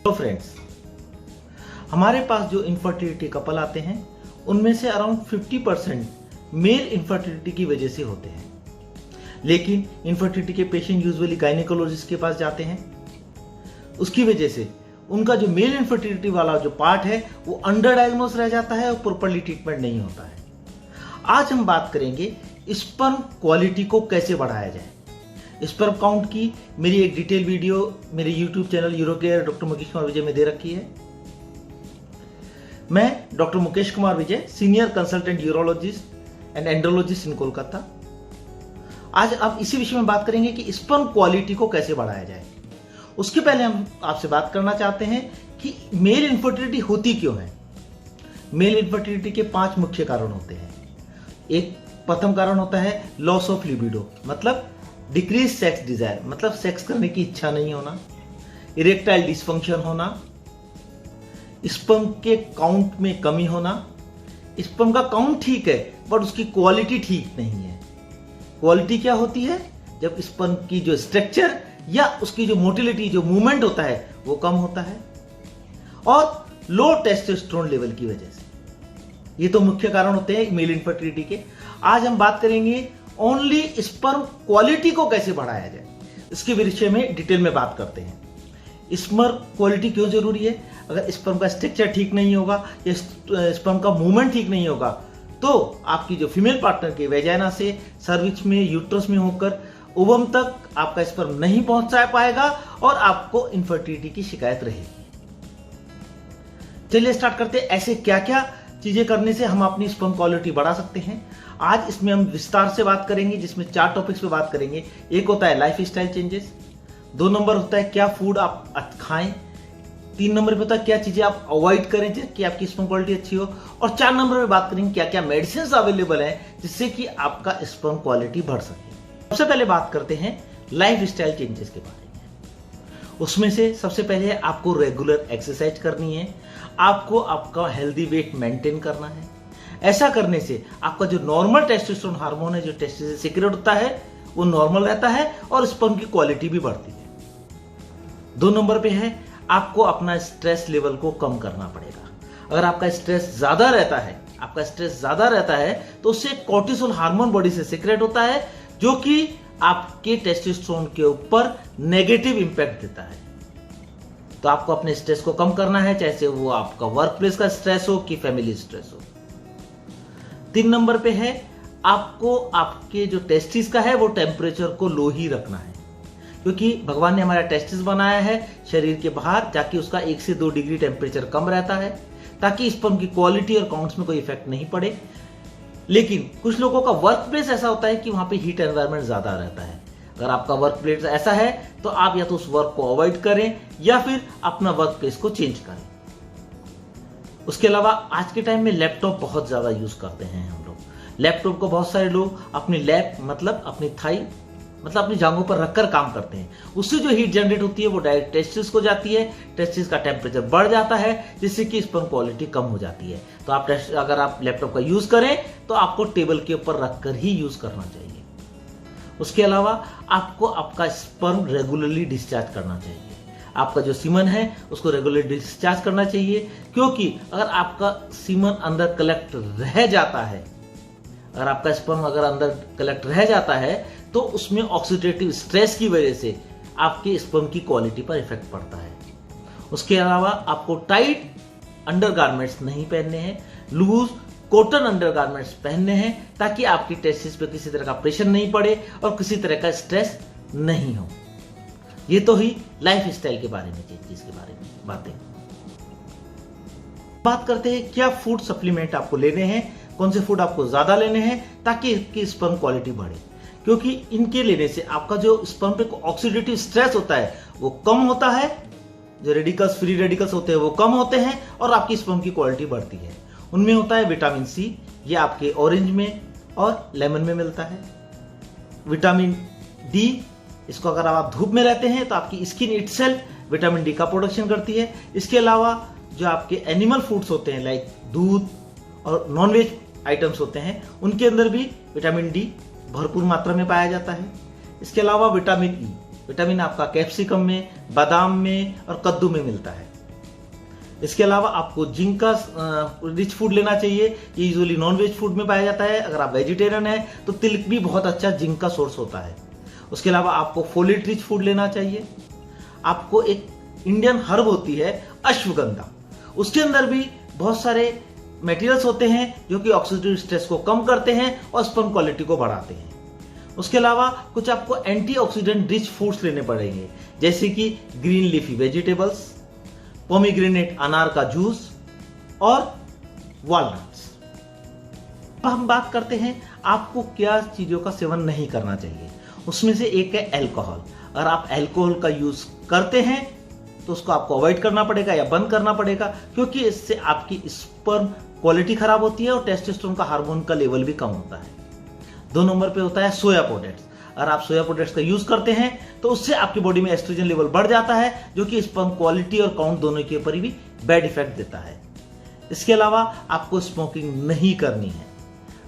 तो फ्रेंड्स, हमारे पास जो इनफर्टिलिटी कपल आते हैं उनमें से अराउंड 50% मेल इनफर्टिलिटी की वजह से होते हैं। लेकिन इनफर्टिलिटी के पेशेंट यूजुअली गायनेकोलॉजिस्ट के पास जाते हैं। उसकी वजह से उनका जो मेल इनफर्टिलिटी वाला जो पार्ट है वो अंडर डायग्नोस रह जाता है और प्रॉपर्ली ट्रीटमेंट नहीं होता है। आज हम बात करेंगे स्पर्म क्वालिटी को कैसे बढ़ाया जाए। स्पर्म काउंट की मेरी एक डिटेल वीडियो मेरे YouTube channel Urocare doctor Mukesh Kumar Vijay में दे रखी है। मैं doctor Mukesh Kumar Vijay, senior consultant urologist and andrologist in Kolkata. आज आप इसी विषय में बात करेंगे कि स्पर्म क्वालिटी को कैसे बढ़ाया जाए। उसके पहले हम आपसे बात करना चाहते हैं कि मेल इनफर्टिलिटी होती क्यों है। मेल इनफर्टिलिटी के 5 मुख्य कारण होते हैं। एक प्रथम कारण होता है लॉस ऑफ लिबिडो, मतलब डिक्रीज सेक्स डिजायर, मतलब सेक्स करने की इच्छा नहीं होना। इरेक्टाइल डिसफंक्शन होना, स्पर्म के काउंट में कमी होना। स्पर्म का काउंट ठीक है बट उसकी क्वालिटी ठीक नहीं है। क्वालिटी क्या होती है? जब स्पर्म की जो स्ट्रक्चर या उसकी जो मोटिलिटी, जो मूवमेंट होता है वो कम होता है, और लो टेस्टोस्टेरोन लेवल की वजह से। ये तो मुख्य कारण होते हैं मेल इनफर्टिलिटी के। आज हम बात करेंगे ओनली स्पर्म क्वालिटी को कैसे बढ़ाया जाए, इसके विषय में डिटेल में बात करते हैं। स्पर्म क्वालिटी क्यों जरूरी है? अगर स्पर्म का स्ट्रक्चर ठीक नहीं होगा या स्पर्म का मूवमेंट ठीक नहीं होगा तो आपकी जो फीमेल पार्टनर के वेजाइना से सर्विक्स में, यूट्रस में होकर ओवम तक आपका स्पर्म नहीं पहुंचा पाएगा और आपको इनफर्टिलिटी की शिकायत रहेगी। चलिए स्टार्ट करते हैं, ऐसे क्या क्या चीजें करने से हम अपनी स्पर्म क्वालिटी बढ़ा सकते हैं। आज इसमें हम विस्तार से बात करेंगे, जिसमें 4 टॉपिक्स पे बात करेंगे। एक होता है लाइफ स्टाइल चेंजेस, 2 नंबर होता है क्या फूड आप खाएं, 3 नंबर पे होता है क्या चीजें आप अवॉइड करें कि आपकी स्पर्म क्वालिटी अच्छी हो, और 4 नंबर पे बात करेंगे क्या क्या मेडिसिन अवेलेबल है जिससे कि आपका स्पर्म क्वालिटी बढ़ सके। सबसे पहले बात करते हैं लाइफ स्टाइल चेंजेस के बारे में। उसमें से सबसे पहले आपको रेगुलर एक्सरसाइज करनी है, आपको आपका हेल्दी वेट मेंटेन करना है। ऐसा करने से आपका जो नॉर्मल टेस्टोस्टेरोन हार्मोन है, जो टेस्टिस से सीक्रेट होता है, वो नॉर्मल रहता है और स्पर्म की क्वालिटी भी बढ़ती है। 2 नंबर पे है आपको अपना स्ट्रेस लेवल को कम करना पड़ेगा। अगर आपका स्ट्रेस ज्यादा रहता है तो उससे कोर्टिसोल हार्मोन बॉडी से सीक्रेट होता है, जो कि आपके टेस्टोस्टेरोन के ऊपर नेगेटिव इंपैक्ट देता है। तो आपको अपने स्ट्रेस को कम करना है, चाहे वो आपका वर्क प्लेस का स्ट्रेस हो कि फैमिली स्ट्रेस हो। 3 नंबर पे है आपको आपके जो टेस्टिस का है वो टेम्परेचर को लो ही रखना है, क्योंकि भगवान ने हमारा टेस्टिस बनाया है शरीर के बाहर, ताकि उसका 1 से 2 डिग्री टेम्परेचर कम रहता है, ताकि स्पर्म की क्वालिटी और काउंट्स में कोई इफेक्ट नहीं पड़े। लेकिन कुछ लोगों का वर्क प्लेस ऐसा होता है कि वहां पे हीट एनवायरनमेंट ज्यादा रहता है। अगर आपका वर्क प्लेस ऐसा है तो आप या तो उस वर्क को अवॉइड करें या फिर अपना वर्क प्लेस को चेंज करें। उसके अलावा आज के टाइम में लैपटॉप बहुत ज्यादा यूज करते हैं हम लोग। लैपटॉप को बहुत सारे लोग अपनी लैप, मतलब अपनी थाई, मतलब अपनी जांघों पर रखकर काम करते हैं। उससे जो हीट जनरेट होती है वो डायरेक्ट टेस्टिस को जाती है, टेस्टिस का टेम्परेचर बढ़ जाता है, जिससे कि स्पर्म क्वालिटी कम हो जाती है। तो अगर आप लैपटॉप का यूज करें तो आपको टेबल के ऊपर रखकर ही यूज करना चाहिए। उसके अलावा आपको आपका स्पर्म रेगुलरली डिस्चार्ज करना चाहिए। आपका जो सीमन है उसको रेगुलरली डिस्चार्ज करना चाहिए, क्योंकि अगर आपका सीमन अंदर कलेक्ट रह जाता है, अगर आपका स्पर्म अंदर कलेक्ट रह जाता है तो उसमें ऑक्सीडेटिव स्ट्रेस की वजह से आपके स्पर्म की क्वालिटी पर इफेक्ट पड़ता है। उसके अलावा आपको टाइट अंडरगारमेंट्स नहीं पहनने हैं, लूज कॉटन अंडरगारमेंट्स पहनने हैं, ताकि आपकी टेस्टिस पे किसी तरह का प्रेशर नहीं पड़े और किसी तरह का स्ट्रेस नहीं हो। ये तो ही लाइफ स्टाइल के बारे में, चेंजेस के बारे में बातें। बात करते हैं क्या फूड सप्लीमेंट आपको लेने हैं, कौन से फूड आपको ज्यादा लेने हैं ताकि इसकी स्पर्म क्वालिटी बढ़े। क्योंकि इनके लेने से आपका जो स्पर्म पे ऑक्सीडेटिव स्ट्रेस होता है वो कम होता है, जो रेडिकल्स, फ्री रेडिकल्स होते हैं वो कम होते हैं और आपकी स्पर्म की क्वालिटी बढ़ती है। उनमें होता है विटामिन सी, ये आपके ऑरेंज में और लेमन में मिलता है। विटामिन डी, इसको अगर आप धूप में रहते हैं तो आपकी स्किन इटसेल्फ विटामिन डी का प्रोडक्शन करती है। इसके अलावा जो आपके एनिमल फूड्स होते हैं लाइक दूध और नॉनवेज आइटम्स होते हैं, उनके अंदर भी विटामिन डी भरपूर मात्रा में पाया जाता है। इसके अलावा विटामिन ई, विटामिन आपका कैप्सिकम में, बादाम में और कद्दू में मिलता है। इसके अलावा आपको जिंक का रिच फूड लेना चाहिए। ये यूजुअली नॉन वेज फूड में पाया जाता है। अगर आप वेजिटेरियन हैं तो तिल भी बहुत अच्छा जिंक का सोर्स होता है। उसके अलावा आपको फोलेट रिच फूड लेना चाहिए। आपको एक इंडियन हर्ब होती है अश्वगंधा, उसके अंदर भी बहुत सारे मटेरियल्स होते हैं जो कि ऑक्सीडेटिव स्ट्रेस को कम करते हैं और स्पर्म क्वालिटी को बढ़ाते हैं। उसके अलावा कुछ आपको एंटीऑक्सीडेंट रिच फूड्स लेने पड़ेंगे, जैसे कि ग्रीन लीफी वेजिटेबल्स, पोमीग्रेनेट अनार का जूस और वॉलनट्स। अब हम बात करते हैं आपको क्या चीजों का सेवन नहीं करना चाहिए। उसमें से एक है अल्कोहल। अगर आप अल्कोहल का यूज करते हैं तो उसको आपको अवॉइड करना पड़ेगा या बंद करना पड़ेगा, क्योंकि इससे आपकी स्पर्म क्वालिटी खराब होती है और टेस्टोस्टेरोन का हार्मोन का लेवल भी कम होता है। 2 नंबर पे होता है सोया प्रोडक्ट्स। अगर आप सोया प्रोडक्ट्स का यूज करते हैं तो उससे आपकी बॉडी में एस्ट्रोजन लेवल बढ़ जाता है, जो कि स्पर्म क्वालिटी और काउंट दोनों के ऊपर भी बैड इफेक्ट देता है। इसके अलावा आपको स्मोकिंग नहीं करनी है।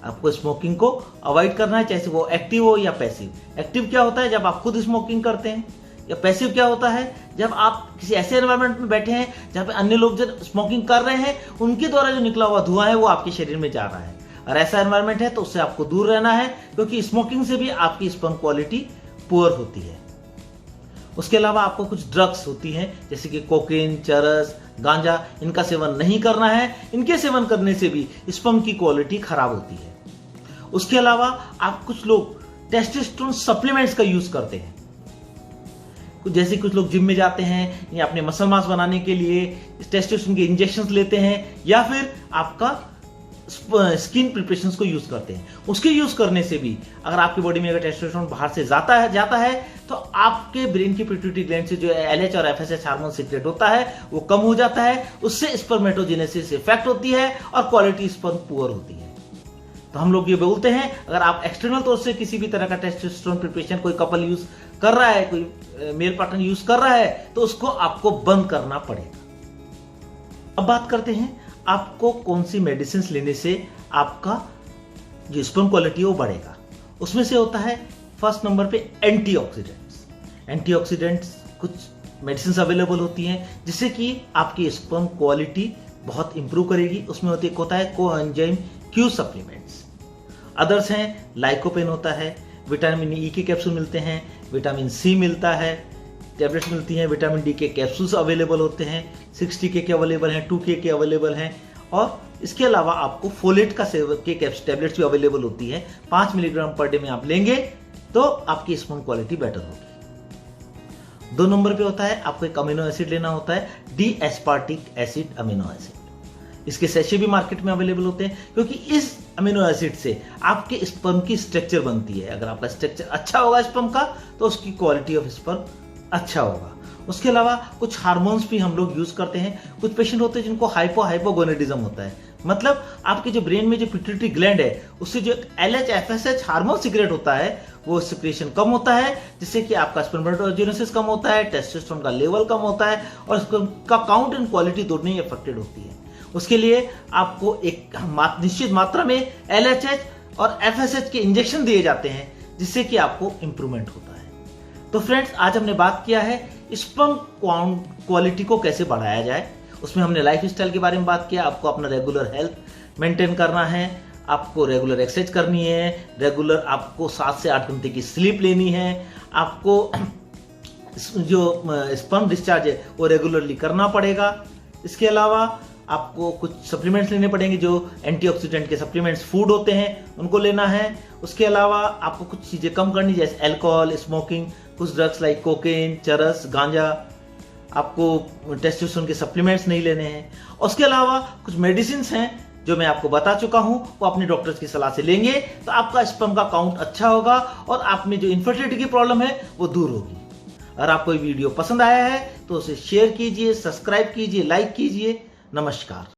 आपको स्मोकिंग को अवॉइड करना है, चाहे वो एक्टिव हो या पैसिव। एक्टिव क्या होता है? जब आप खुद स्मोकिंग करते हैं। या पैसिव क्या होता है? जब आप किसी ऐसे एनवायरनमेंट में बैठे हैं जहां पे अन्य लोग जब स्मोकिंग कर रहे हैं, उनके द्वारा जो निकला हुआ धुआं है वो आपके शरीर में जा रहा है। और ऐसा एनवायरनमेंट है तो उससे आपको दूर रहना है, क्योंकि स्मोकिंग से भी आपकी स्पर्म क्वालिटी पुअर होती है। उसके अलावा आपको कुछ ड्रग्स होती हैं, जैसे कि कोकेन, चरस, गांजा, इनका सेवन नहीं करना है। इनके सेवन करने से भी स्पर्म की क्वालिटी खराब होती है। उसके अलावा आप कुछ लोग टेस्टोस्टेरोन सप्लीमेंट्स का यूज करते हैं, जैसे कुछ लोग जिम में जाते हैं या अपने मसल मास बनाने के लिए टेस्टोस्टेरोन के इंजेक्शंस लेते हैं, या फिर आपका स्किन प्रिपरेशंस को यूज करते हैं। उसके यूज करने से भी अगर आपकी बॉडी में अगर टेस्टोस्टेरोन बाहर से जाता है तो आपके ब्रेन की पिट्यूटरी ग्लैंड से जो एलएच और एफएसएच हार्मोन सीक्रेट होता है वो कम हो जाता है। उससे स्पर्मेटोजेनेसिस इफेक्ट होती है और क्वालिटी स्पर्म पुअर होती है। तो हम लोग ये बोलते हैं, अगर आप एक्सटर्नल तौर से किसी भी तरह का टेस्टोस्टेरोन प्रिपरेशन कोई कपल यूज कर रहा है, कोई मेल पार्टनर यूज कर रहा है, तो उसको आपको बंद करना पड़ेगा। अब बात करते हैं आपको कौन सी मेडिसिन लेने से आपका जो स्पर्म क्वालिटी है वो बढ़ेगा। उसमें से होता है फर्स्ट नंबर पे एंटीऑक्सीडेंट्स। एंटीऑक्सीडेंट्स कुछ मेडिसिन अवेलेबल होती हैं जिससे कि आपकी स्पर्म क्वालिटी बहुत इंप्रूव करेगी। उसमें होता है कोएंजाइम क्यू सप्लीमेंट्स। अदर्स हैं लाइकोपेन होता है, विटामिन ई के कैप्सूल मिलते हैं, विटामिन सी मिलता है, टैबलेट्स मिलती हैं, विटामिन डी के कैप्सूल्स अवेलेबल होते हैं, 60K के अवेलेबल हैं, 2K के अवेलेबल हैं। और इसके अलावा आपको फोलेट का के टैबलेट्स भी अवेलेबल होती है। 5 मिलीग्राम पर डे में आप लेंगे तो आपकी स्पर्म क्वालिटी बेटर होगी। 2 नंबर पे होता है आपको एक अमीनो एसिड लेना होता है, D aspartic acid amino acid. इसके सैशे भी मार्केट में अवेलेबल होते हैं, क्योंकि इस अमीनो एसिड से आपके स्पर्म की स्ट्रक्चर बनती है। अगर आपका स्ट्रक्चर अच्छा होगा स्पर्म का तो उसकी क्वालिटी ऑफ स्पर्म अच्छा होगा। उसके अलावा कुछ हार्मोन्स भी हम लोग यूज करते हैं। कुछ पेशेंट होते हैं जिनको हाइपोगोनेडिज्म होता है, मतलब आपके जो ब्रेन में जो पिट्यूटरी ग्लैंड है उससे जो एलएच एफएसएच हार्मोन सीक्रेट होता है वो सिक्रेशन कम होता है, जिससे कि आपका स्पर्मेटोजेनेसिस कम होता है, टेस्टोस्टेरोन का लेवल कम होता है और उसका काउंट एंड क्वालिटी दोनों ही अफेक्टेड होती है। उसके लिए आपको एक निश्चित मात्रा में एलएचएच और एफएसएच के इंजेक्शन दिए जाते हैं, जिससे कि आपको इंप्रूवमेंट होता है। तो फ्रेंड्स, आज हमने बात किया है स्पर्म क्वालिटी को कैसे बढ़ाया जाए। उसमें हमने लाइफ स्टाइल के बारे में बात किया। आपको अपना रेगुलर हेल्थ मेंटेन करना है, आपको रेगुलर एक्सरसाइज करनी है, रेगुलर आपको 7 से 8 घंटे की स्लीप लेनी है, आपको जो स्पर्म डिस्चार्ज है वो रेगुलरली करना पड़ेगा। इसके अलावा आपको कुछ सप्लीमेंट्स लेने पड़ेंगे, जो एंटीऑक्सीडेंट के सप्लीमेंट्स फूड होते हैं उनको लेना है। उसके अलावा आपको कुछ चीजें कम करनी, जैसे अल्कोहल, स्मोकिंग, कुछ ड्रग्स लाइक कोकेन, चरस, गांजा। आपको टेस्टोस्टेरोन के सप्लीमेंट्स नहीं लेने हैं। उसके अलावा कुछ मेडिसिन हैं जो मैं आपको बता चुका हूं, वो अपने डॉक्टर्स की सलाह से लेंगे तो आपका स्पर्म का काउंट अच्छा होगा और आप में जो इनफर्टिलिटी की प्रॉब्लम है वो दूर होगी। अगर आपको ये वीडियो पसंद आया है तो उसे शेयर कीजिए, सब्सक्राइब कीजिए, लाइक कीजिए। नमस्कार।